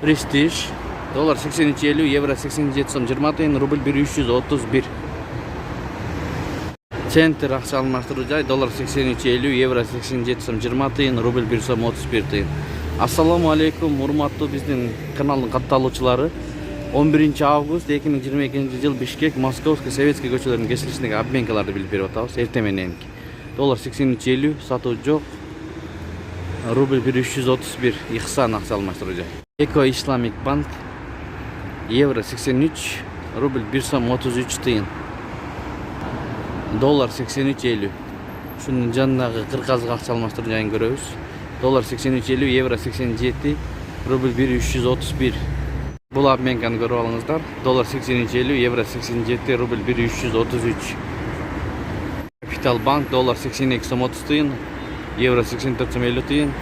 Престиж. Доллар 83.50, евро 87 сом 20 тыйын, рубль 1331. Центр акча алмаштыруу жай. Доллар 83.50, евро 87 сом 20 тыйын, рубль 1 сом 31 тыйын. Ассаламу алейкум, урматтуу биздин каналдын катталуучулары. 11 август 2022 жыл Бишкек, Московский, Советский көчөлөрүнүн кесилишиндеги обменкаларды билип берип атабыз. Эртең мененки. Доллар 83.50, сатуу жок. Рубль 1331, Ихсан акча алмаштыруу жай. Эко Исламик банк, евро 83, рубль 1 сом 33 тыйын. Доллар 83.50. Шунун жанындагы кыргызга акча алмаштыруу жайын көрөбүз. Доллар 83.50, евро 87, рубль 1331. Бул обменканы көрүп алыңыздар. Доллар 83.50, евро 87, рубль 1333. Капитал банк, доллар 82 сом 30 тыйын, евро 84 сом 50 тыйын,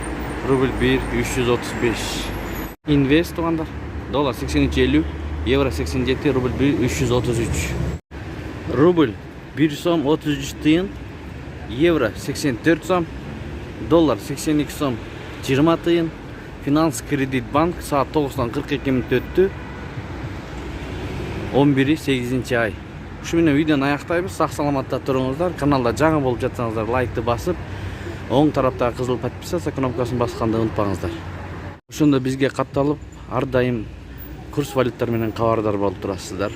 рубль 1335. Инвест тугандар, доллар 83.50, евро 87, рубль 1333. Рубль 1 сом 33 тыйын, евро 84 сом, доллар 82 сом 20 тыйын. Финанс кредит банк саат 9-тан 42 мүнөт өттү. 11-8 ай. Ушу менен видеону аяктайбыз. Сак саламатта туруңуздар. Каналда жаңы болуп жатсаңыздар лайкты басып, оң тараптагы кызыл подписаться кнопкасын басканды унутпаңыздар. Ошондо бизге катталып, ар дайым курс валюттар менен кабардар болуп турасыздар.